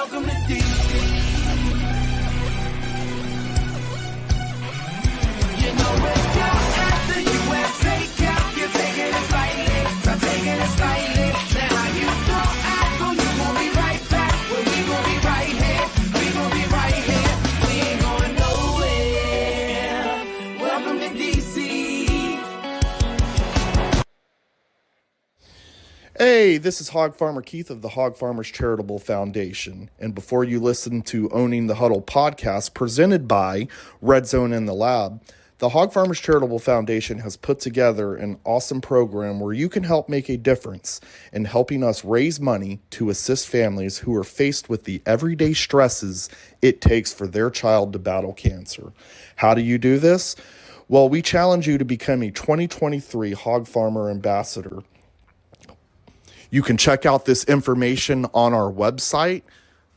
Welcome to DC. You know we're down at the USA Cup. You're taking it slightly, I'm taking it slightly. Now you don't act on you won't be right back. Well, we gon' be right here. We gon' be right here. We ain't going nowhere. Welcome to DC. Hey, this is Hog Farmer Keith of the Hog Farmers Charitable Foundation. And before you listen to Owning the Huddle podcast presented by Red Zone in the Lab, the Hog Farmers Charitable Foundation has put together an awesome program where you can help make a difference in helping us raise money to assist families who are faced with the everyday stresses it takes for their child to battle cancer. How do you do this? Well, we challenge you to become a 2023 Hog Farmer Ambassador. You can check out this information on our website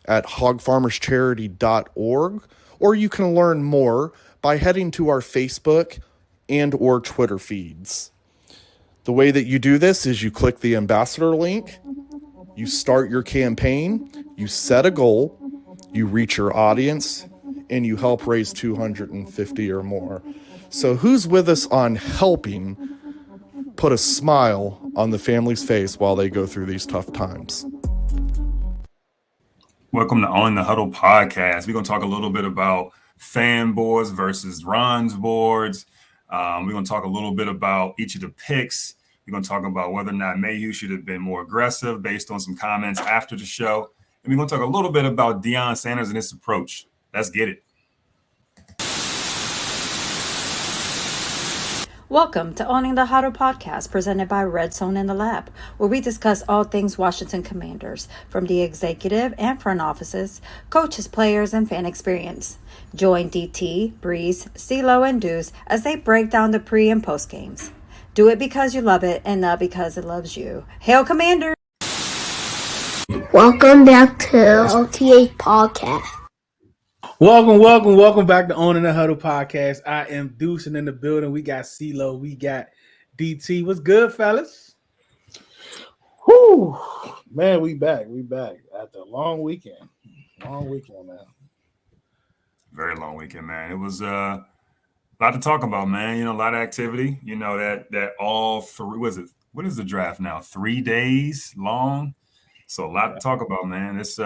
at hogfarmerscharity.org, or you can learn more by heading to our Facebook and or Twitter feeds. The way that you do this is you click the ambassador link, you start your campaign, you set a goal, you reach your audience, and you help raise $250 or more. So who's with us on helping put a smile on the family's face while they go through these tough times? Welcome to On the Huddle podcast. We're going to talk a little bit about fan boards versus runs boards. We're going to talk a little bit about each of the picks. We're going to talk about whether or not Mayhew should have been more aggressive based on some comments after the show. And we're going to talk a little bit about Deion Sanders and his approach. Let's get it. Welcome to Owning the Huddle podcast presented by Red Zone in the Lab, where we discuss all things Washington Commanders, from the executive and front offices, coaches, players, and fan experience. Join DT, Breeze, CeeLo, and Deuce as they break down the pre- and post games. Do it because you love it and not because it loves you. Hail Commanders! Welcome back to OTA Podcast. Welcome back to Owning the Huddle podcast. I am Deuce, and in the building we got CeeLo, we got DT. What's good, fellas? Whoo, man, we back after a long weekend, man. Very long weekend, man. It was a lot to talk about, man. You know, a lot of activity. You know, that all three, what is the draft now? 3 days long. So a lot to talk about, man. It's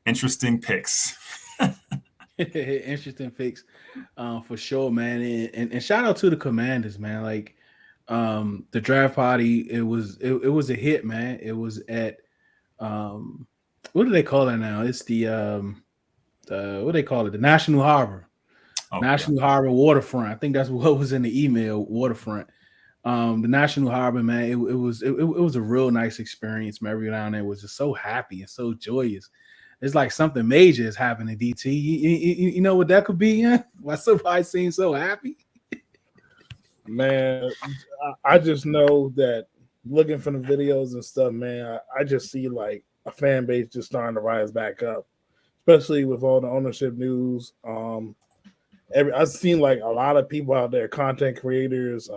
interesting picks. Interesting picks, for sure, man. And shout out to the Commanders, man. Like, the draft party, it was a hit, man. It was at what do they call it now? It's the what do they call it? The National Harbor. Oh, National Harbor Waterfront. I think that's what was in the email, waterfront. The National Harbor, man, it was a real nice experience, man. Everyone down there was just so happy and so joyous. It's like something major is happening, DT. You know what that could be? Yeah? Why somebody seems so happy? Man, I just know that looking for the videos and stuff, man, I just see like a fan base just starting to rise back up, especially with all the ownership news. I've seen like a lot of people out there, content creators,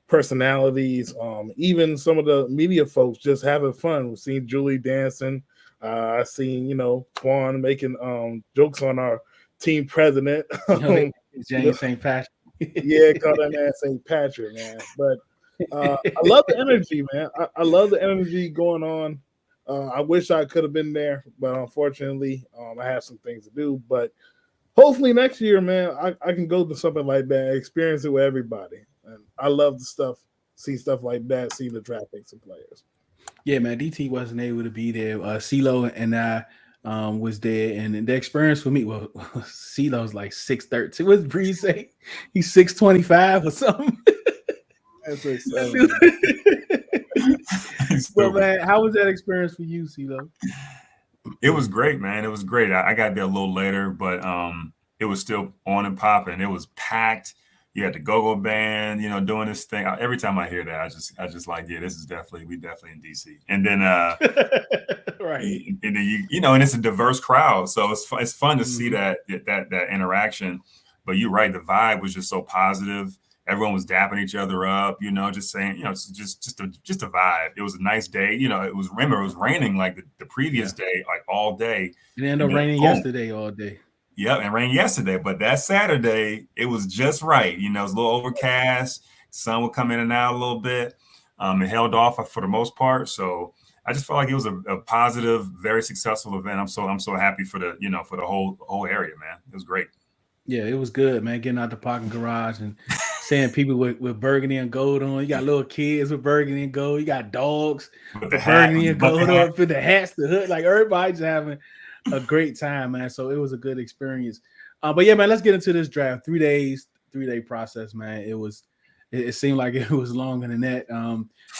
personalities, even some of the media folks just having fun. We've seen Julie dancing. I seen, Twan making jokes on our team president. James St. Patrick. Yeah, call that man St. Patrick, man. But I love the energy, man. I love the energy going on. I wish I could have been there, but unfortunately, I have some things to do. But hopefully next year, man, I can go to something like that, experience it with everybody. And I love the see stuff like that, see the draft picks and players. Yeah, man, DT wasn't able to be there. CeeLo and I was there, and the experience for me, well, CeeLo's like 6'13". What's Breeze say? He's 6'25" or something. That's exciting. Well, man, how was that experience for you, CeeLo? It was great, man. It was great. I got there a little later, but it was still on and popping. It was packed. You had the go-go band, doing this thing. Every time I hear that, I just like, yeah, we definitely in DC. And then, right. And then and it's a diverse crowd, so it's fun to see that interaction. But you're right, the vibe was just so positive. Everyone was dapping each other up, you know, just saying, you know, just a vibe. It was a nice day. You know, it was raining like the previous day, like all day. It ended up raining yesterday all day. Yep, and rained yesterday, but that Saturday it was just right. You know, it was a little overcast. Sun would come in and out a little bit. It held off for the most part. So I just felt like it was a positive, very successful event. I'm so happy for the whole area, man. It was great. Yeah, it was good, man. Getting out the parking garage and seeing people with burgundy and gold on. You got little kids with burgundy and gold. You got dogs with burgundy and gold on, with the hats, the hood. Like everybody's having a great time, man. So it was a good experience. But yeah, man, let's get into this draft. 3 days, 3-day process, man. It seemed like it was longer than that.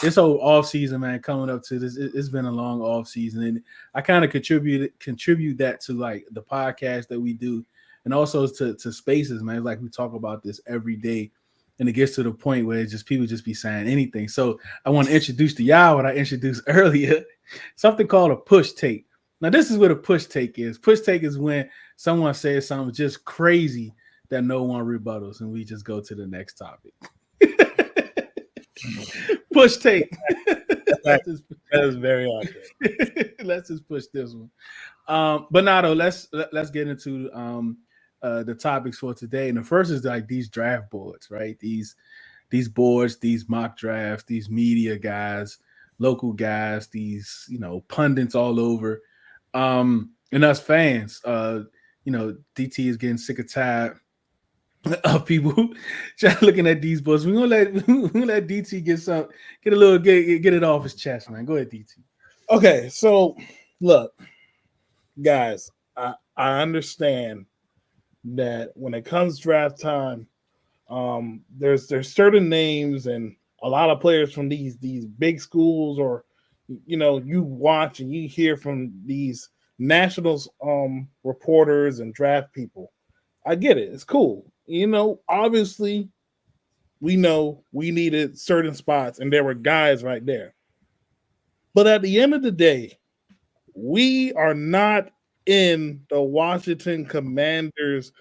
This whole off season, man, coming up to this, it's been a long off season, and I kind of contribute that to like the podcast that we do. And also to spaces, man. It's like we talk about this every day, and it gets to the point where it's just people just be saying anything. So I want to introduce to y'all what I introduced earlier, something called a push take. Now, this is what a push take is. Push take is when someone says something just crazy that no one rebuttals, and we just go to the next topic. Push take. That is very accurate. Let's just push this one. But now though, let's get into the topics for today. And the first is like these draft boards, right? These boards, these mock drafts, these media guys, local guys, these, you know, pundits all over. And us fans, you know, DT is getting sick of tired of people looking at these boards. We're gonna let DT get it off his chest, man. Go ahead, DT. Okay, so look, guys, I understand that when it comes draft time, there's certain names and a lot of players from these big schools, or you know, you watch and you hear from these nationals reporters and draft people. I get it, it's cool. You know, obviously we know we needed certain spots and there were guys right there. But at the end of the day, we are not in the Washington Commanders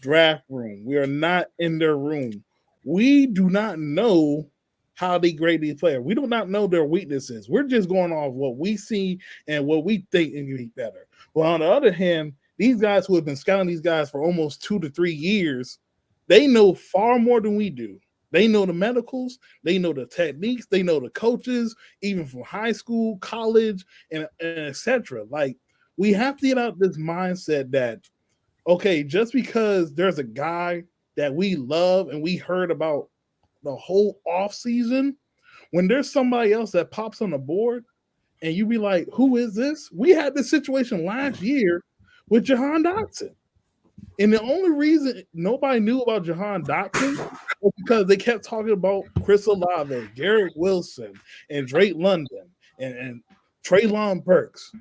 draft room. We are not in their room. We do not know how they grade these players. We do not know their weaknesses. We're just going off what we see and what we think can be better. Well, on the other hand, these guys who have been scouting these guys for almost 2 to 3 years, they know far more than we do. They know the medicals, they know the techniques, they know the coaches, even from high school, college, and etc. Like, we have to get out this mindset that, okay, just because there's a guy that we love and we heard about the whole off season, when there's somebody else that pops on the board and you be like, who is this? We had this situation last year with Jahan Dotson. And the only reason nobody knew about Jahan Dotson was because they kept talking about Chris Olave, Garrett Wilson, and Drake London, and Treylon Burks.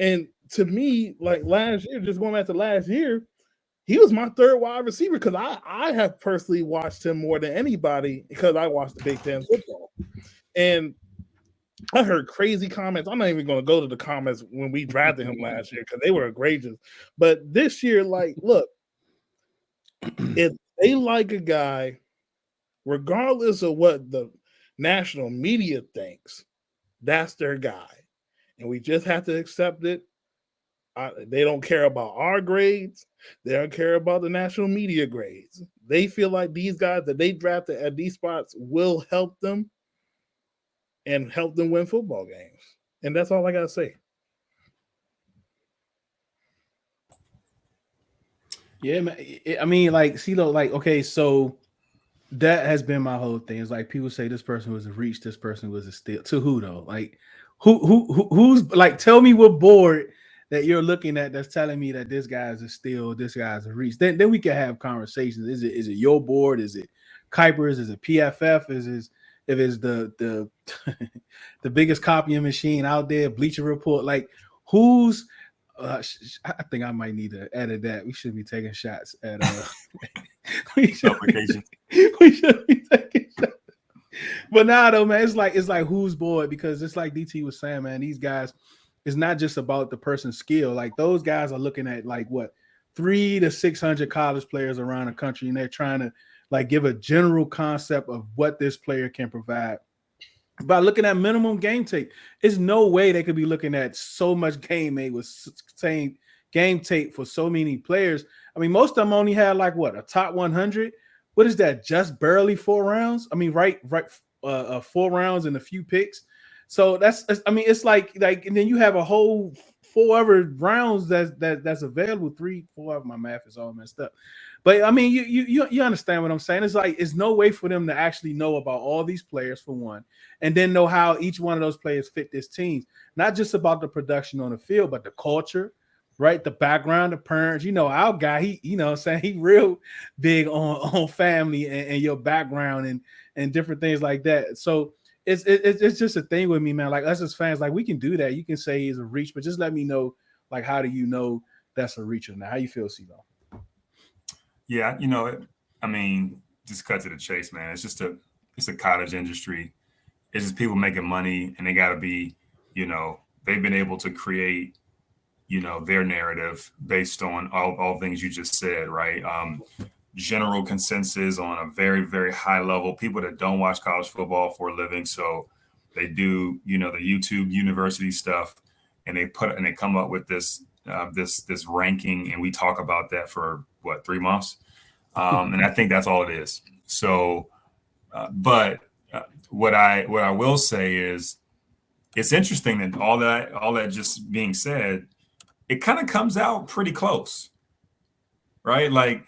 And to me, like last year, just going back to last year, he was my third wide receiver because I have personally watched him more than anybody because I watched the Big Ten football. And I heard crazy comments. I'm not even going to go to the comments when we drafted him last year because they were egregious. But this year, like, look, if they like a guy, regardless of what the national media thinks, that's their guy. And we just have to accept it. They don't care about our grades. They don't care about the national media grades. They feel like these guys that they drafted at these spots will help them and help them win football games. And that's all I got to say. Yeah, man. I mean, like, CeeLo, like, okay, so that has been my whole thing. It's like people say this person was a reach, this person was a steal. To who though? Like, who's like? Tell me what board that you're looking at that's telling me that this guy's a steal, this guy's a reach. Then we can have conversations. Is it your board? Is it Kuiper's? Is it PFF? Is it if it's the the biggest copying machine out there, Bleacher Report? Like, who's I think I might need to edit that. We should be taking shots at we should be taking shots. But now though, man, it's like who's board, because it's like DT was saying, man, these guys, it's not just about the person's skill. Like, those guys are looking at like what 300 to 600 college players around the country, and they're trying to like give a general concept of what this player can provide. By looking at minimum game tape, there's no way they could be looking at so much same game tape for so many players. I mean, most of them only had like what, a top 100. What is that? Just barely 4 rounds. I mean, right, 4 rounds and a few picks. So I mean, it's like, and then you have a whole 4 other rounds that's available. 3, 4 of my math is all messed up. But I mean, you understand what I'm saying? It's like it's no way for them to actually know about all these players for one, and then know how each one of those players fit this team. Not just about the production on the field, but the culture, right? The background, the parents. You know, our guy, he real big on family and your background and different things like that. So it's just a thing with me, man. Like us as fans, like we can do that. You can say he's a reach, but just let me know, like, how do you know that's a reach or not? How you feel, CeeLo? Yeah, I mean, just cut to the chase, man. It's a cottage industry. It's just people making money, and they got to be, they've been able to create, their narrative based on all things you just said, right? General consensus on a very, very high level. People that don't watch college football for a living, so they do, the YouTube university stuff, and they come up with this ranking, and we talk about that for 3 months, and I think that's all it is. So, but what I will say is, it's interesting that all that just being said, it kind of comes out pretty close, right? Like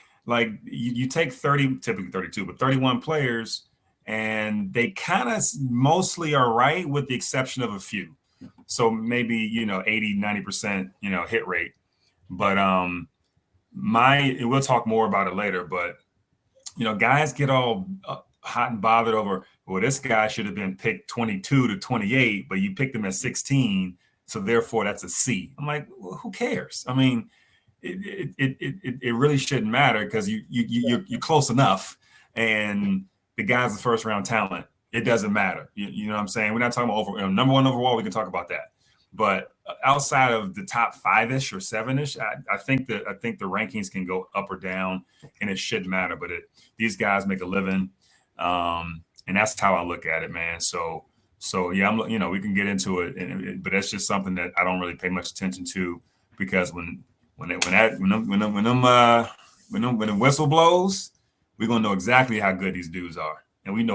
you take 30, typically 32, but 31 players, and they kind of mostly are right, with the exception of a few. So maybe 80, 90% hit rate. But we'll talk more about it later, but guys get all hot and bothered over, well, this guy should have been picked 22 to 28, but you picked him at 16, so therefore that's a C. I'm like, well, who cares? I mean, it really shouldn't matter, because you're close enough, and the guy's the first round talent. It doesn't matter. You know what I'm saying? We're not talking about number one overall. We can talk about that, but outside of the top 5-ish or 7-ish, I think the rankings can go up or down, and it shouldn't matter. But these guys make a living, and that's how I look at it, man. So yeah, we can get into it, but that's just something that I don't really pay much attention to, because when the whistle blows, we're gonna know exactly how good these dudes are. And we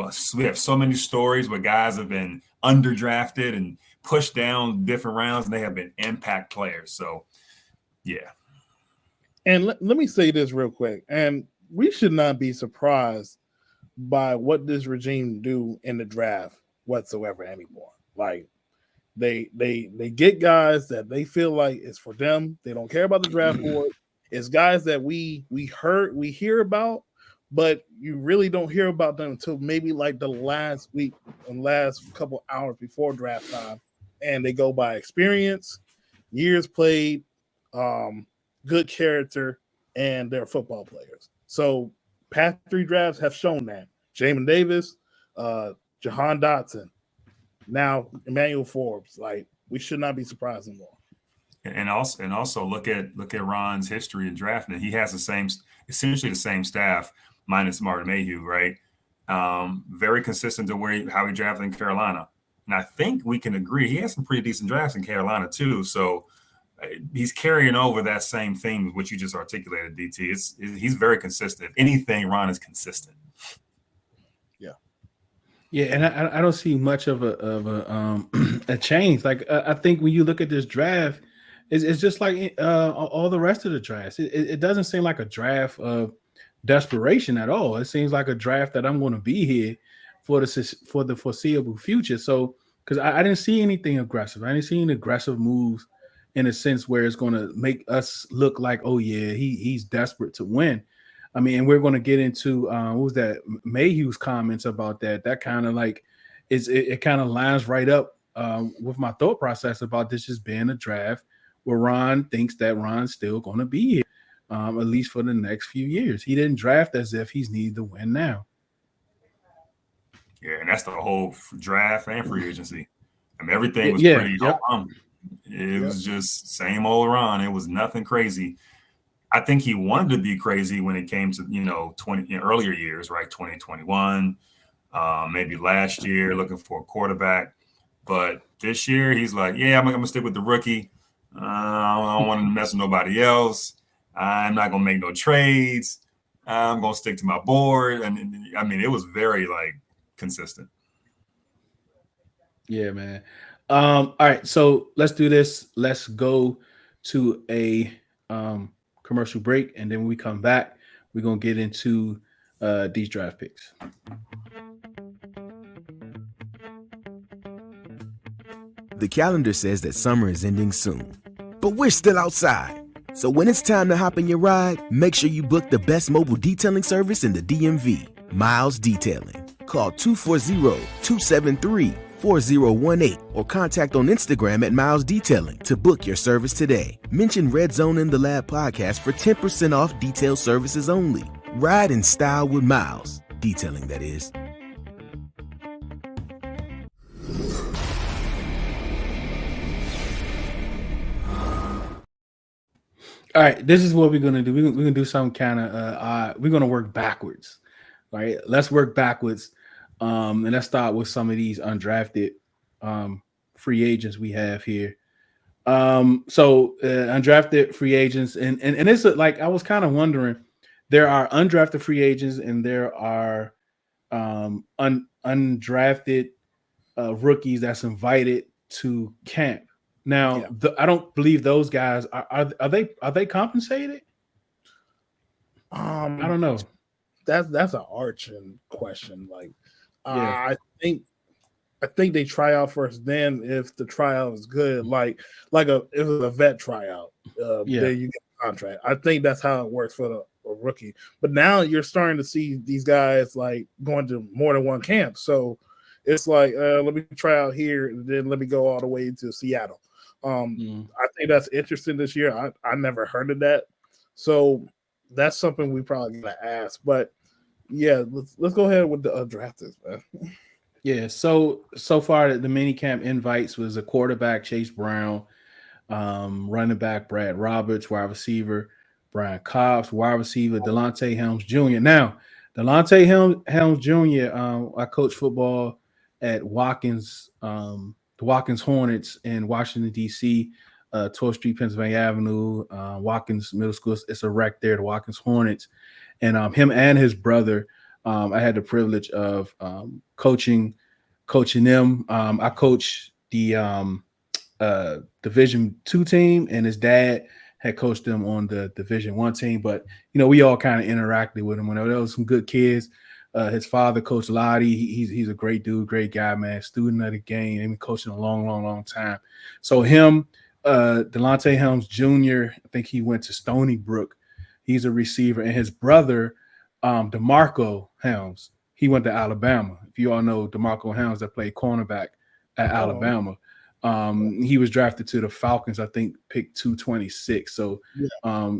have so many stories where guys have been underdrafted and pushed down different rounds, and they have been impact players. So, yeah. And let me say this real quick, and we should not be surprised by what this regime do in the draft whatsoever anymore. Like, they get guys that they feel like it's for them. They don't care about the draft board. It's guys that we hear about, but you really don't hear about them until maybe like the last week and last couple hours before draft time, and they go by experience, years played, good character, and they're football players. So past 3 drafts have shown that. Jamin Davis, Jahan Dotson, now Emmanuel Forbes. Like, we should not be surprised anymore. And also look at Ron's history in drafting. He has essentially the same staff minus Martin Mayhew, right? Very consistent to how he drafted in Carolina. And I think we can agree he has some pretty decent drafts in Carolina too. So he's carrying over that same thing, which you just articulated, DT. He's very consistent. If anything, Ron is consistent. Yeah, and I don't see much of a change. Like, I think when you look at this draft, it's just like all the rest of the drafts. It doesn't seem like a draft of desperation at all. It seems like a draft that I'm going to be here for the foreseeable future. So, because I didn't see anything aggressive. I didn't see any aggressive moves in a sense where it's going to make us look like, oh yeah, he's desperate to win. I mean, and we're going to get into what was that Mayhew's comments about that. That kind of like it kind of lines right up with my thought process about this just being a draft where Ron thinks that Ron's still going to be here, at least for the next few years. He didn't draft as if he's needed to win now. Yeah, and that's the whole draft and free agency. I mean, everything was pretty. Yep. It was just same old Ron. It was nothing crazy. I think he wanted to be crazy when it came to, 20 earlier years, right? 2021, maybe last year, looking for a quarterback. But this year, he's like, yeah, I'm gonna stick with the rookie. I don't want to mess with nobody else. I'm not gonna make no trades. I'm gonna stick to my board. And I mean, it was very consistent. Yeah, man. All right, so let's do this. Let's go to a commercial break, and then when we come back, we're gonna get into these draft picks. The calendar says that summer is ending soon, but we're still outside. So when it's time to hop in your ride, make sure you book the best mobile detailing service in the DMV, Miles Detailing. Call 240-273-4018 or contact on Instagram at Miles Detailing to book your service today. Mention Red Zone in the Lab podcast for 10% off detail services only. Ride in style with Miles. Detailing, that is. All right, this is what we're gonna do. We're gonna do something kind of odd. We're gonna work backwards. Right, let's work backwards, and let's start with some of these undrafted free agents we have here. So undrafted free agents, and it's like I was kind of wondering. There are undrafted free agents, and there are undrafted rookies that's invited to camp. Now, I don't believe those guys are they compensated? I don't know. That's an arching question. I think they try out first. Then, if the tryout is good, if it's a vet tryout, then you get a contract. I think that's how it works for a rookie. But now you're starting to see these guys going to more than one camp. So it's let me try out here, and then let me go all the way to Seattle. I think that's interesting this year. I never heard of that. So that's something we probably gotta ask. But yeah, let's go ahead with the undrafted, man. Yeah, so far the mini camp invites was a quarterback, Chase Brown, running back Brad Roberts, wide receiver Brian Cobbs, wide receiver Delonte Helms Jr. Now, Delonte Helms Jr. I coach football at Watkins, the Watkins Hornets in Washington D.C., 12th Street, Pennsylvania Avenue, Watkins Middle School. It's a rec there, the Watkins Hornets, and him and his brother. I had the privilege of coaching them. I coached the Division II team, and his dad had coached them on the Division I team. But we all kind of interacted with him. When there was some good kids. His father, Coach Lottie, he's a great dude, great guy, man. Student of the game, and been coaching a long time. So him, Delonte Helms Jr., I think he went to Stony Brook. He's a receiver, and his brother, DeMarco Helms, he went to Alabama. If you all know DeMarco Helms, that played cornerback at Alabama. He was drafted to the Falcons, I think, pick 226. So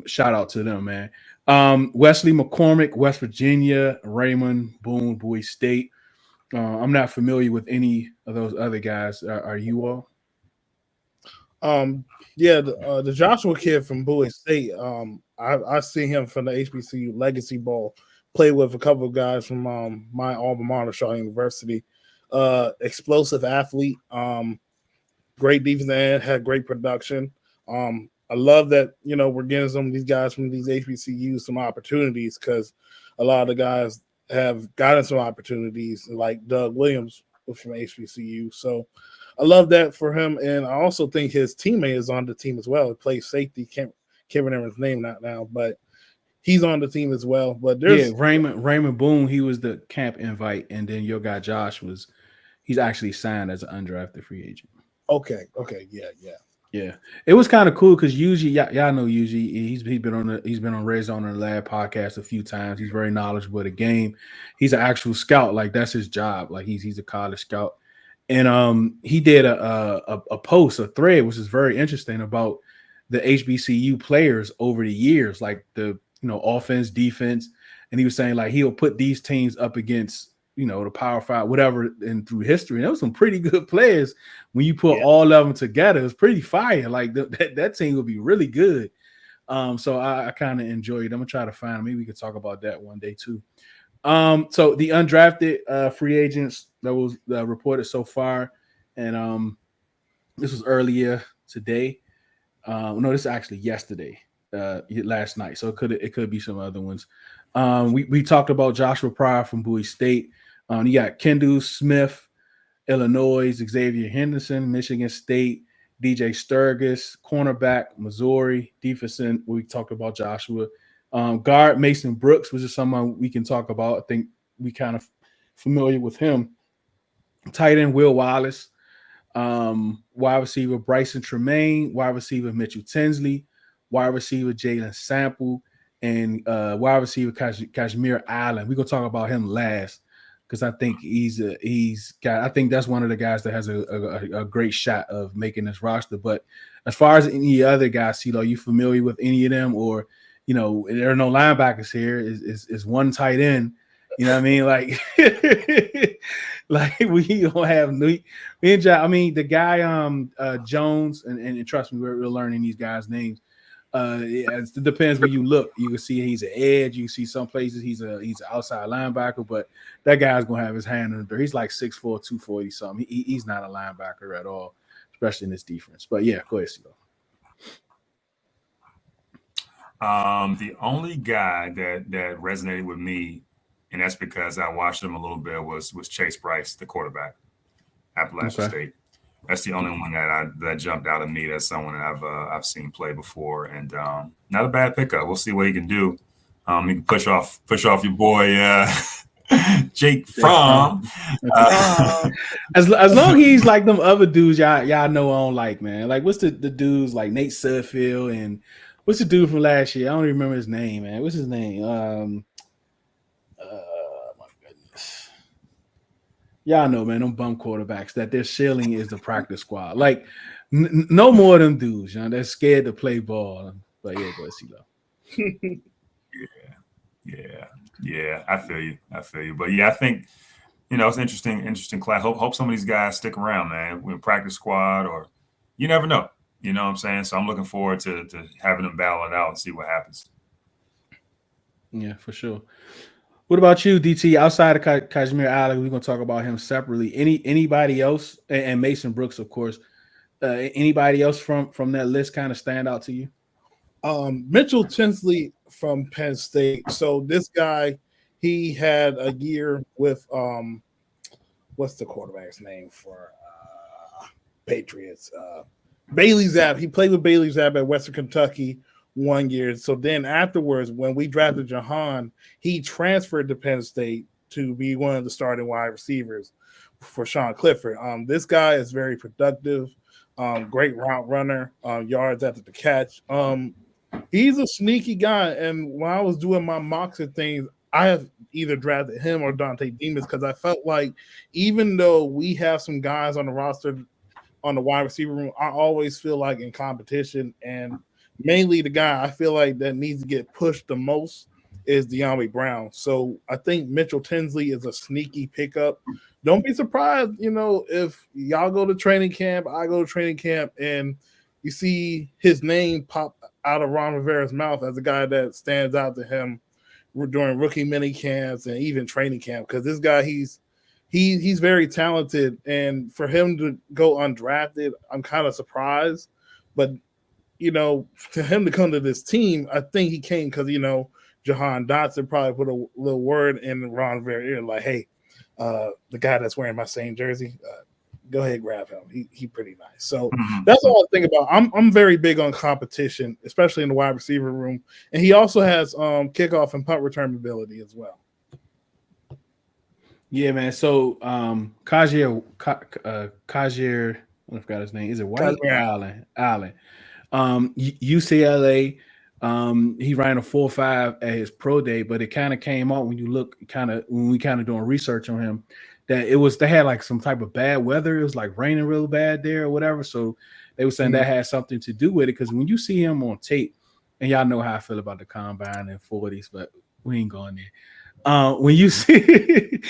shout out to them, man. Wesley McCormick, West Virginia, Raymond Boone, Bowie State. I'm not familiar with any of those other guys. Are you all? The Joshua kid from Bowie State. I see him from the HBCU Legacy Bowl. Played with a couple of guys from my alma mater, Shaw University. Explosive athlete. Great defense end, had great production. I love that, we're getting some of these guys from these HBCUs some opportunities, because a lot of the guys have gotten some opportunities, like Doug Williams from HBCU. So I love that for him. And I also think his teammate is on the team as well. He plays safety. Can't remember his name now, but he's on the team as well. But there's Raymond Boone, he was the camp invite, and then your guy Josh he's actually signed as an undrafted free agent. Okay, yeah. It was kind of cool because usually, y'all know, usually he's been on Red Zone in the Lab podcast a few times. He's very knowledgeable of the game. He's an actual scout, like that's his job. Like he's a college scout, and he did a post, a thread, which is very interesting about the HBCU players over the years, like the offense, defense, and he was saying like he'll put these teams up against the Power Five, whatever, and through history. And there was some pretty good players when you put all of them together. It was pretty fire. Like that team would be really good. So I kind of enjoyed it. I'm gonna try to find him. Maybe we could talk about that one day too. So the undrafted free agents that was reported so far, and this was earlier today. No, this is actually yesterday, last night. So it could be some other ones. We talked about Joshua Pryor from Bowie State. You got Kendall Smith, Illinois, Xavier Henderson, Michigan State, DJ Sturgis, cornerback, Missouri, defensive. We talked about Joshua. Guard Mason Brooks, which is someone we can talk about. I think we kind of familiar with him. Tight end Will Wallace, wide receiver Bryson Tremaine, wide receiver Mitchell Tinsley, wide receiver Jalen Sample, and wide receiver Kashmir Allen. We're gonna talk about him last because I think I think that's one of the guys that has a great shot of making this roster. But as far as any other guys, CeeLo, you familiar with any of them, or there are no linebackers here? Is one tight end? You know what I mean? Like we don't have the guy Jones, and trust me, we're learning these guys' names. It depends where you look. You can see he's an edge. You can see some places he's an outside linebacker, but that guy's gonna have his hand in the dirt. He's like 6'4", 240 something. He's not a linebacker at all, especially in this defense. But yeah, go ahead, CeeLo. The only guy that resonated with me, and that's because I watched him a little bit, was Chase Bryce, the quarterback, Appalachian State. That's the only one that jumped out at me. That's someone that I've seen play before, and not a bad pickup. We'll see what he can do. He can push off your boy Jake Fromm. As long as he's like them other dudes y'all know I don't like, man. Like what's the dudes like Nate Sudfeld, and what's the dude from last year? I don't even remember his name, man. What's his name? My goodness. Y'all know, man, them bum quarterbacks that their ceiling is the practice squad. Like no more of them dudes, they're scared to play ball. But yeah, go CeeLo. Yeah. I feel you. But yeah, I think it's interesting class. Hope some of these guys stick around, man. With practice squad, or you never know. You know what I'm saying? So I'm looking forward to having them battle it out and see what happens. Yeah, for sure. What about you, DT? Outside of Kashmir Allen, we're gonna talk about him separately. Anybody else, and Mason Brooks, of course. Anybody else from that list kind of stand out to you? Mitchell Tinsley from Penn State. So this guy, he had a year with what's the quarterback's name for Patriots? Bailey Zapp. He played with Bailey Zapp at Western Kentucky 1 year. So then afterwards, when we drafted Jahan, he transferred to Penn State to be one of the starting wide receivers for Sean Clifford. This guy is very productive, great route runner, yards after the catch. He's a sneaky guy. And when I was doing my mocks and things, I have either drafted him or Dante Demas because I felt like even though we have some guys on the roster on the wide receiver room, I always feel like in competition, and mainly the guy I feel like that needs to get pushed the most is De'Ami Brown. So I think Mitchell Tinsley is a sneaky pickup. Don't be surprised, if y'all go to training camp, I go to training camp, and you see his name pop out of Ron Rivera's mouth as a guy that stands out to him during rookie mini camps and even training camp. Because this guy, he's very talented, and for him to go undrafted, I'm kind of surprised. But to him to come to this team, I think he came because Jahan Dotson probably put a little word in Ron Rivera's ear, like, "Hey, the guy that's wearing my same jersey, go ahead, grab him. He pretty nice." So that's all I think about. I'm very big on competition, especially in the wide receiver room, and he also has kickoff and punt return ability as well. Yeah, man. So Kajir, I forgot his name. Is it White? Allen. UCLA. He ran a 4.5 at his pro day, but it kind of came out when we doing research on him that they had like some type of bad weather. It was like raining real bad there or whatever. So they were saying that had something to do with it, because when you see him on tape, and y'all know how I feel about the combine and 40s, but we ain't going there. When you see it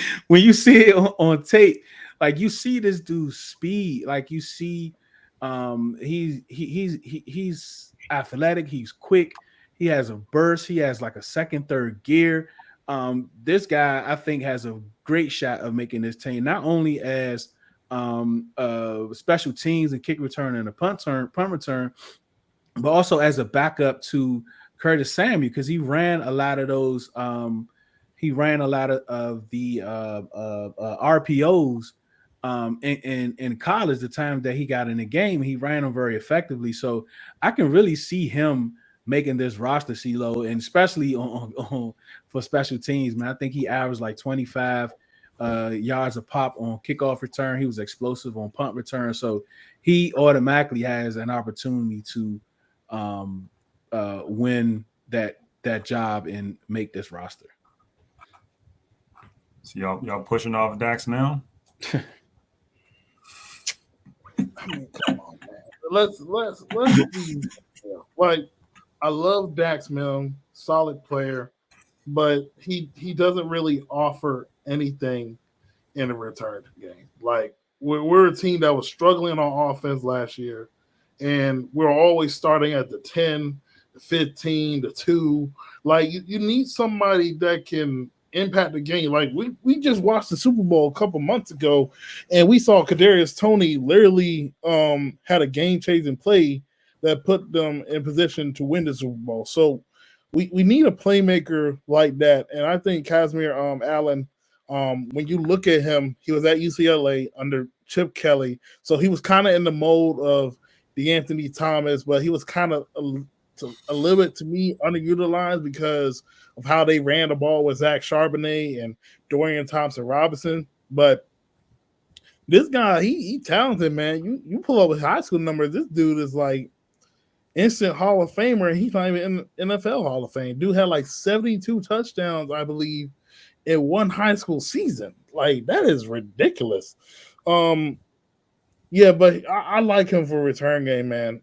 on tape, like you see this dude's speed, like you see he's athletic, he's quick, He has a burst. He has like a second, third gear. This guy, I think, has a great shot of making this team, not only as special teams and kick return and a punt return, but also as a backup to Curtis Samuel, because he ran a lot of those. He ran a lot of the RPOs in college. The time that he got in the game, he ran them very effectively. So I can really see him making this roster, CeeLo, and especially on for special teams. Man, I think he averaged like 25 yards a pop on kickoff return. He was explosive on punt return, so he automatically has an opportunity to win that job and make this roster. So y'all pushing off Dax now? I mean, come on, man. Let's be like, I love Dax Milne, solid player, but he doesn't really offer anything in a return game. Like we're a team that was struggling on offense last year, and we're always starting at the 10, the 15, the 2. Like you need somebody that can impact the game. Like we just watched the Super Bowl a couple months ago, and we saw Kadarius Toney literally had a game-changing play that put them in position to win the Super Bowl. So we need a playmaker like that, and I think Casimir Allen. When you look at him, he was at UCLA under Chip Kelly, so he was kind of in the mold of DeAnthony Thomas, but he was kind of a little bit, to me, underutilized because of how they ran the ball with Zach Charbonnet and Dorian Thompson-Robinson. But this guy, he talented, man. You pull up his high school numbers, this dude is like instant Hall of Famer, and he's not even in NFL Hall of Fame. Dude had like 72 touchdowns, I believe, in one high school season. Like, that is ridiculous. Yeah, but I like him for return game, man.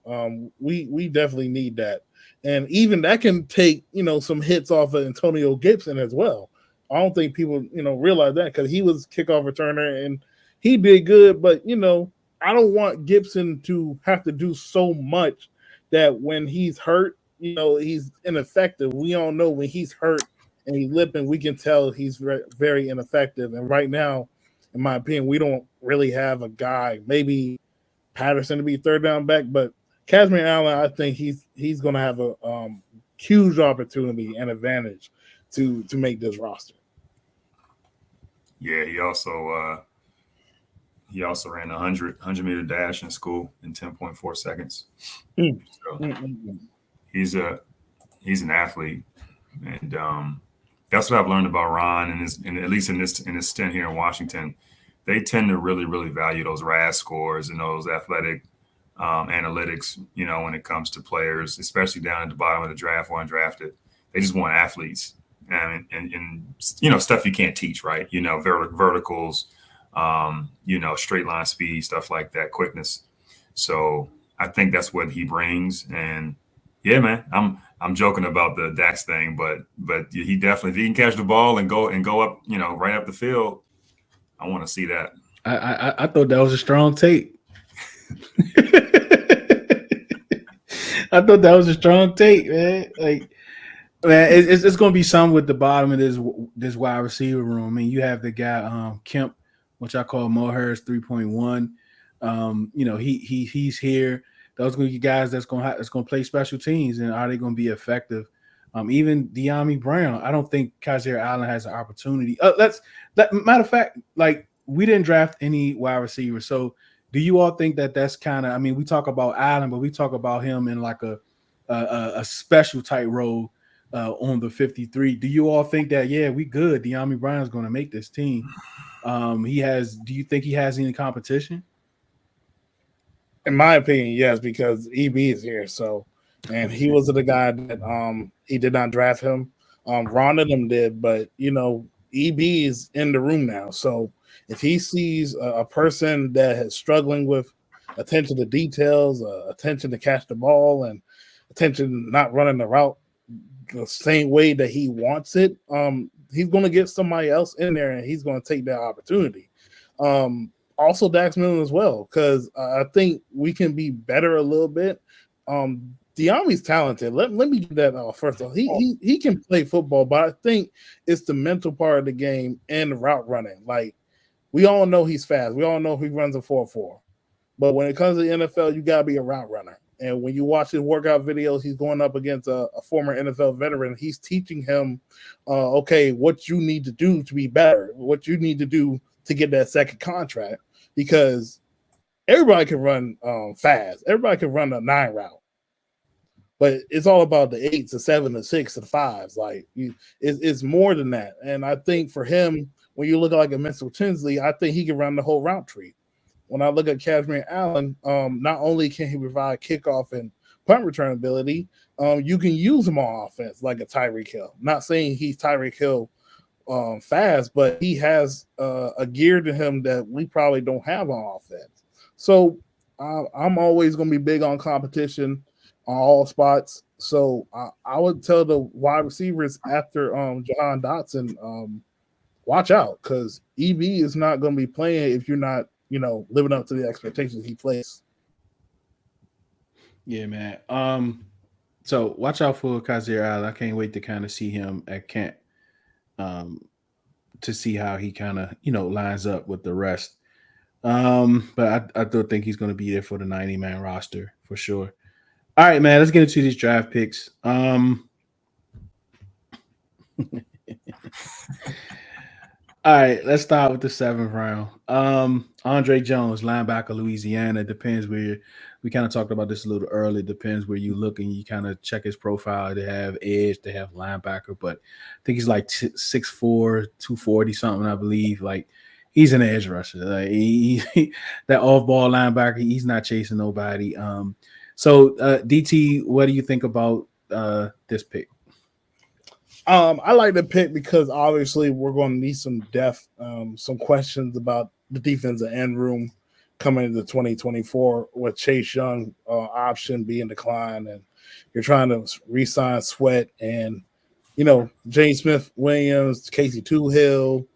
We definitely need that. And even that can take, some hits off of Antonio Gibson as well. I don't think people, realize that, because he was kickoff returner and he did good. But, I don't want Gibson to have to do so much that when he's hurt, he's ineffective. We all know when he's hurt and he's limping, we can tell he's very ineffective. And right now, in my opinion, we don't really have a guy, maybe Patterson to be third down back, but Casimir Allen, I think he's going to have a huge opportunity and advantage to make this roster. Yeah, he also ran a 100-meter dash in school in 10.4 seconds. So he's an athlete, and that's what I've learned about Ron, and at least in his stint here in Washington, they tend to really, really value those RAS scores and those athletic analytics, when it comes to players, especially down at the bottom of the draft or undrafted. They just want athletes and stuff you can't teach, right? Verticals, straight line speed, stuff like that, quickness. So I think that's what he brings. And yeah, man, I'm joking about the Dax thing, but he definitely, if he can catch the ball and go up, right up the field, I want to see that. I thought that was a strong take. I thought that was a strong take, man. Like, man, it's going to be something with the bottom of this wide receiver room. I mean, you have the guy Kemp, which I call Mo Harris 3.1. He's here. Those are going to be guys that's going to play special teams, and are they going to be effective? Even De'Ami Brown, I don't think Kaiser Allen has an opportunity. Matter of fact, like, we didn't draft any wide receivers. So do you all think that that's kind of, I mean, we talk about Allen, but we talk about him in like a special type role on the 53. Do you all think that, yeah, we good? De'Ami Brown is going to make this team. Do you think he has any competition? In my opinion, yes, because EB is here. So, and he was the guy that he did not draft him. Ron and them did, but EB is in the room now. So if he sees a person that is struggling with attention to details, attention to catch the ball, and attention not running the route the same way that he wants it, he's going to get somebody else in there, and he's going to take that opportunity. Also Dax Milne as well, because I think we can be better a little bit. Diami's talented. Let me get that first off. He can play football, but I think it's the mental part of the game and the route running. Like, we all know he's fast. We all know he runs a 4.4. But when it comes to the NFL, you gotta be a route runner. And when you watch his workout videos, he's going up against a former NFL veteran. He's teaching him, okay, what you need to do to be better, what you need to do to get that second contract, because everybody can run fast. Everybody can run a 9 route. But it's all about the 8s, the 7s, the 6s, the 5s. Like, it's more than that. And I think for him, when you look at like a Mitchell Tinsley, I think he can run the whole route tree. When I look at Cashmere Allen, not only can he provide kickoff and punt return ability, you can use him on offense like a Tyreek Hill. Not saying he's Tyreek Hill fast, but he has a gear to him that we probably don't have on offense. So I'm always going to be big on competition on all spots. So I would tell the wide receivers after Jahan Dotson, watch out, because EB is not going to be playing if you're not, living up to the expectations he plays. Yeah, man. So watch out for Kazir Allen. I can't wait to kind of see him at camp, to see how he kind of lines up with the rest. But I do think he's going to be there for the 90-man roster for sure. All right, man. Let's get into these draft picks. All right, let's start with the 7th round. Andre Jones, linebacker, Louisiana. Depends where we kind of talked about this a little early. Depends where you look and you kind of check his profile. They have edge, they have linebacker, but I think he's like 6'4", 240 something, I believe. Like, he's an edge rusher. Like, that off-ball linebacker, he's not chasing nobody. So DT, what do you think about this pick? I like the pick because obviously we're going to need some depth, some questions about the defensive end room coming into 2024 with Chase Young option being declined, and you're trying to re-sign Sweat and James Smith-Williams, Casey Toohill,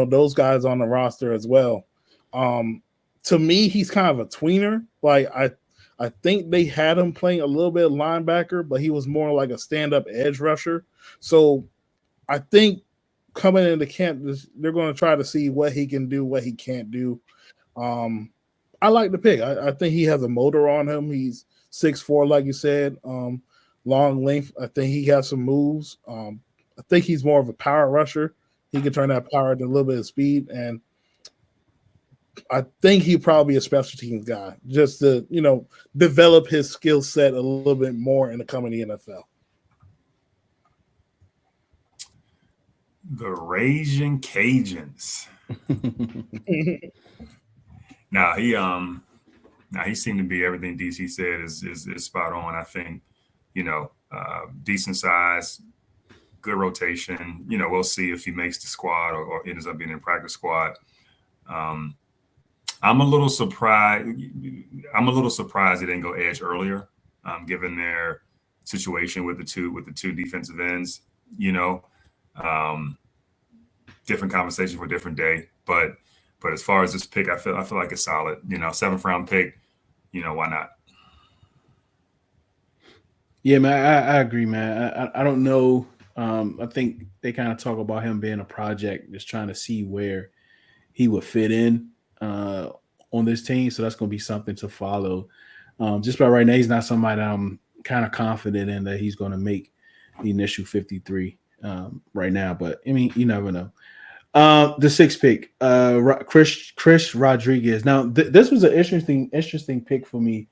those guys on the roster as well. To me, he's kind of a tweener. Like, I think they had him playing a little bit of linebacker, but he was more like a stand-up edge rusher. So I think coming into camp, they're going to try to see what he can do, what he can't do. I like the pick. I think he has a motor on him. He's 6'4", like you said, long length. I think he has some moves. I think he's more of a power rusher. He can turn that power into a little bit of speed, and I think he'd probably be a special teams guy just to, develop his skill set a little bit more in the coming NFL. The Raging Cajuns. He seemed to be everything DC said is spot on. I think, decent size, good rotation. We'll see if he makes the squad or ends up being in practice squad. I'm a little surprised. He didn't go edge earlier, given their situation with the two defensive ends. Different conversation for a different day. But as far as this pick, I feel like it's solid. 7th round pick. Why not? Yeah, man, I agree, man. I don't know. I think they kind of talk about him being a project, just trying to see where he would fit in on this team. So that's going to be something to follow. Just by right now, he's not somebody that I'm kind of confident in that he's going to make the initial 53 right now. But, I mean, you never know. The 6th pick, Chris Rodriguez. Now, this was an interesting pick for me,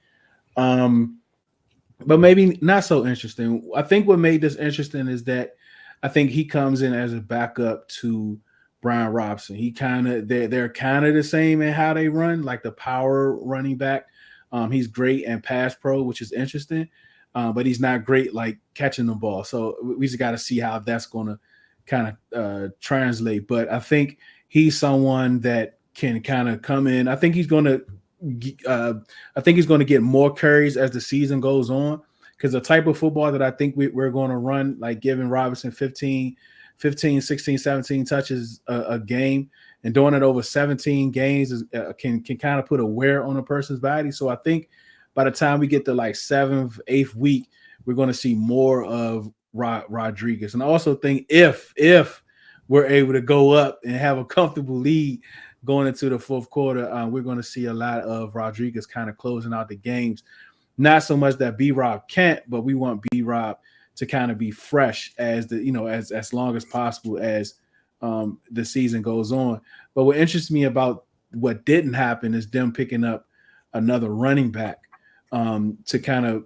but maybe not so interesting. I think what made this interesting is that I think he comes in as a backup to Brian Robson. They're kind of the same in how they run, like the power running back. He's great and pass pro, which is interesting, but he's not great like catching the ball. So we just got to see how that's going to kind of translate. But I think he's someone that can kind of come in. I think he's going to get more carries as the season goes on, because the type of football that I think we're going to run, like giving Robinson 15, 16, 17 touches a game and doing it over 17 games can kind of put a wear on a person's body. So I think by the time we get to like 7th, 8th week, we're going to see more of Rodriguez. And I also think if we're able to go up and have a comfortable lead going into the fourth quarter, we're going to see a lot of Rodriguez kind of closing out the games. Not so much that B-Rob can't, but we want B-Rob to kind of be fresh as as long as possible as the season goes on. But what interests me about what didn't happen is them picking up another running back to kind of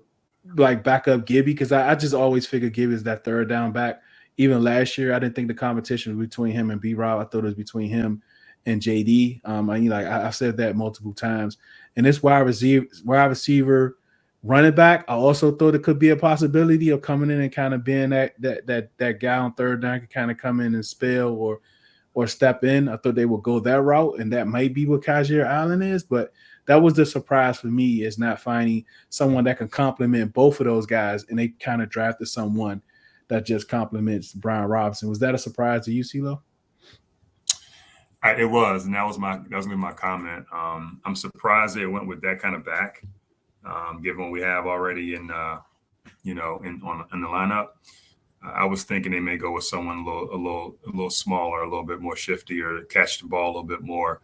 like back up Gibby, because I just always figured Gibby is that third down back. Even last year, I didn't think the competition was between him and B-Rob. I thought it was between him and JD. I've said that multiple times. And this wide receiver running back, I also thought it could be a possibility of coming in and kind of being that guy on third down could kind of come in and spell or step in. I thought they would go that route, and that might be what Kajir Allen is. But that was the surprise for me, is not finding someone that can complement both of those guys, and they kind of drafted someone that just complements Brian Robinson. Was that a surprise to you, CeeLo? It was, and that was gonna be my comment. I'm surprised they went with that kind of back, given what we have already in the lineup. I was thinking they may go with someone a little smaller, a little bit more shifty, or catch the ball a little bit more.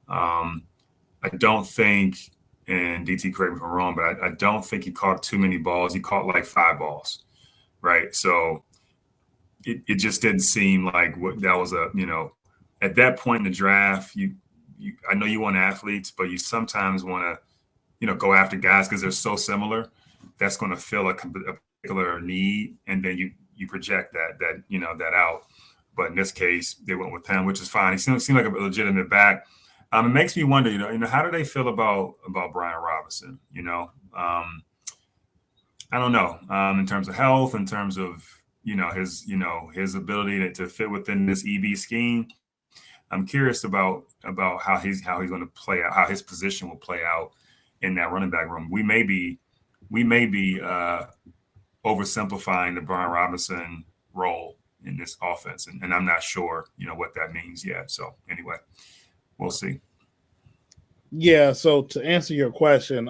I don't think, and DT, correct me if I'm wrong, but I don't think he caught too many balls. He caught like 5 balls, right? So it just didn't seem like that was at that point in the draft, I know you want athletes, but you sometimes want to, go after guys because they're so similar. That's going to fill a particular need, and then you project that out. But in this case, they went with him, which is fine. He seemed like a legitimate back. It makes me wonder, how do they feel about Brian Robinson? I don't know. In terms of health, in terms of his ability to fit within this EB scheme. I'm curious about how he's going to play out, how his position will play out in that running back room. We may be oversimplifying the Brian Robinson role in this offense, and I'm not sure what that means yet. So anyway, we'll see. Yeah. So to answer your question,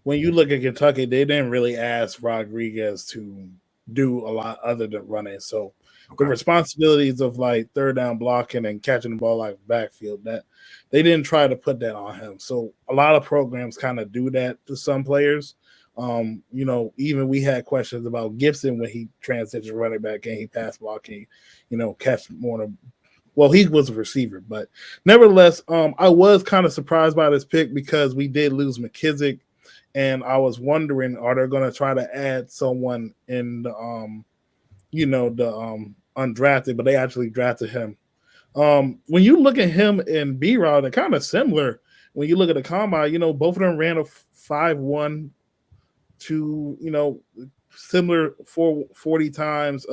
when you look at Kentucky, they didn't really ask Rodriguez to do a lot other than running. So the responsibilities of like third down blocking and catching the ball like backfield, that they didn't try to put that on him. So a lot of programs kind of do that to some players. Even we had questions about Gibson when he transitioned running back and he pass blocking, catch more. Well, he was a receiver, but nevertheless, I was kind of surprised by this pick because we did lose McKissick, and I was wondering, are they going to try to add someone in the undrafted, but they actually drafted him. When you look at him and B-Rod, they're kind of similar. When you look at the combine, both of them ran a 5.1 to, similar 40 times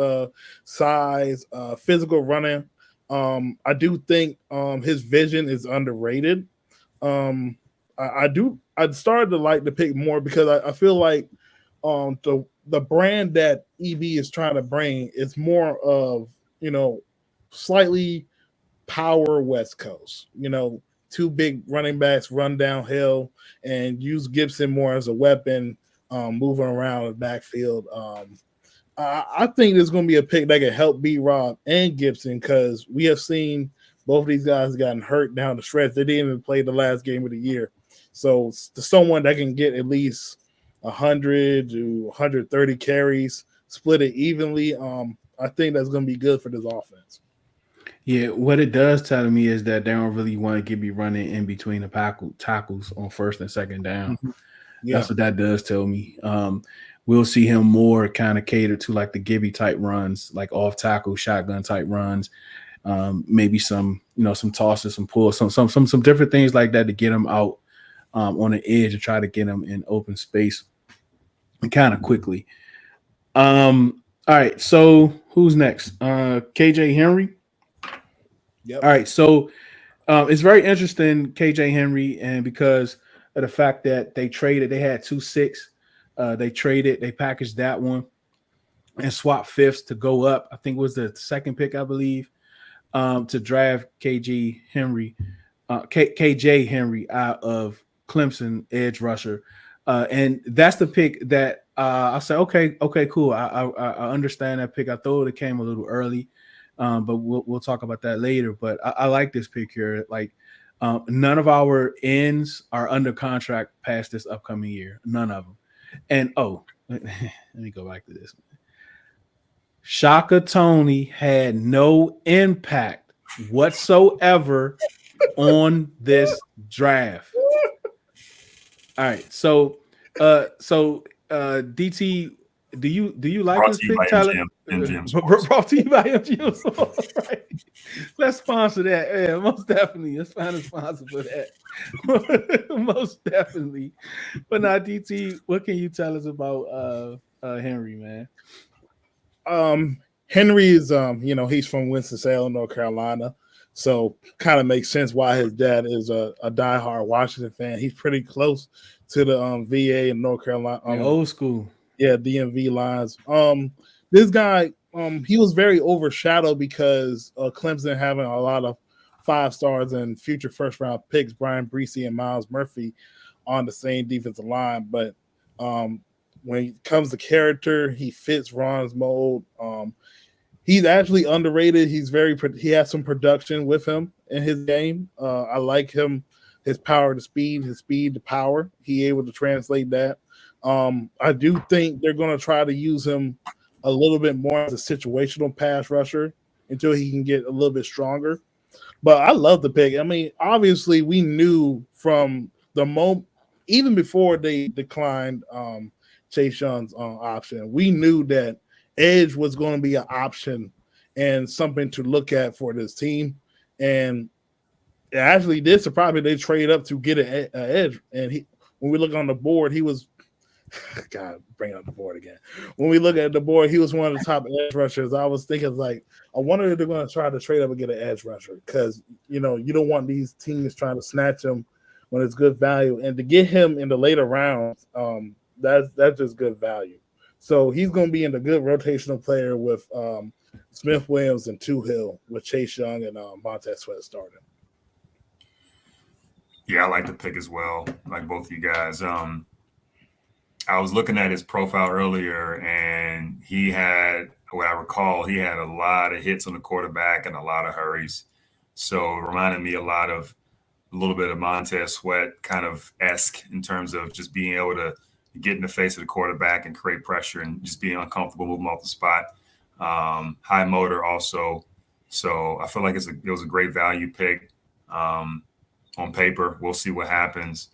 size, physical running. I do think his vision is underrated. I'd started to like the pick more because I feel like the brand that EB is trying to bring is more of, slightly power West Coast, 2 big running backs run downhill and use Gibson more as a weapon, moving around the backfield. I think there's going to be a pick that can help B-Rob and Gibson because we have seen both of these guys gotten hurt down the stretch. They didn't even play the last game of the year. So to someone that can get at least 100 to 130 carries, split it evenly, I think that's going to be good for this offense. Yeah, what it does tell me is that they don't really want to get me running in between the tackles on first and second down. Mm-hmm. Yeah. That's what that does tell me. We'll see him more kind of cater to like the Gibby type runs, like off tackle, shotgun type runs, maybe some tosses, some pulls, some different things like that to get him out on the edge and try to get him in open space and kind of quickly. All right, so who's next? KJ Henry. Yep. All right, so it's very interesting, KJ Henry, and because of the fact that they had 2-6. They packaged that one and swapped fifths to go up. I think it was the second pick, I believe, to draft KJ Henry out of Clemson, edge rusher. And that's the pick that I said, okay, cool. I understand that pick. I thought it came a little early, but we'll talk about that later. But I like this pick here. Like, none of our ends are under contract past this upcoming year. None of them. And let me go back to this. Shaka Tony had no impact whatsoever on this draft. All right, so DT, do you like Brought this to you pick, by Tyler? MGM Sports. Brought to you by MGM Sports. Right. Let's sponsor that. Yeah, most definitely. Let's find a sponsor for that. Most definitely. But now, DT, what can you tell us about Henry, man? Henry is he's from Winston-Salem, North Carolina, so kind of makes sense why his dad is a diehard Washington fan. He's pretty close to the VA in North Carolina, Old school. Yeah, DMV lines. This guy, he was very overshadowed because Clemson having a lot of 5 stars and future first round picks, Brian Breesy and Miles Murphy, on the same defensive line. But when it comes to character, he fits Ron's mold. He's actually underrated. He has some production with him in his game. I like him, his power to speed, his speed to power. He able to translate that. I do think they're going to try to use him a little bit more as a situational pass rusher until he can get a little bit stronger. But I love the pick. I mean, obviously, we knew from the moment, even before they declined Chase Young's option, we knew that edge was going to be an option and something to look at for this team. And it actually did surprise me. They trade up to get an edge. And when we look on the board, he was God, bring up the board again. When we look at the board, he was one of the top edge rushers. I was thinking, like, I wonder if they're going to try to trade up and get an edge rusher because, you don't want these teams trying to snatch him when it's good value. And to get him in the later rounds, that's just good value. So he's going to be in the good rotational player with Smith Williams and Hill with Chase Young and Montez Sweat starting. Yeah, I like the pick as well, like both of you guys. I was looking at his profile earlier, and he had, what I recall, he had a lot of hits on the quarterback and a lot of hurries. So it reminded me a little bit of Montez Sweat kind of esque in terms of just being able to get in the face of the quarterback and create pressure and just being uncomfortable moving off the spot. High motor also. So I feel like it was a great value pick on paper. We'll see what happens.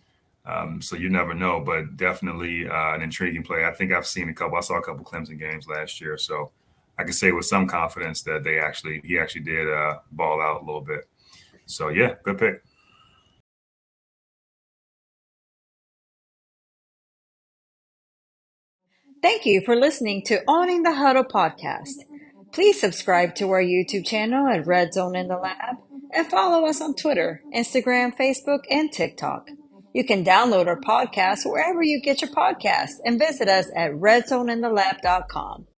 So you never know, but definitely an intriguing play. I think I saw a couple Clemson games last year, so I can say with some confidence that he actually did ball out a little bit. So yeah, good pick. Thank you for listening to Owning the Huddle podcast. Please subscribe to our YouTube channel at Red Zone in the Lab and follow us on Twitter, Instagram, Facebook, and TikTok. You can download our podcast wherever you get your podcasts and visit us at redzoneinthelab.com.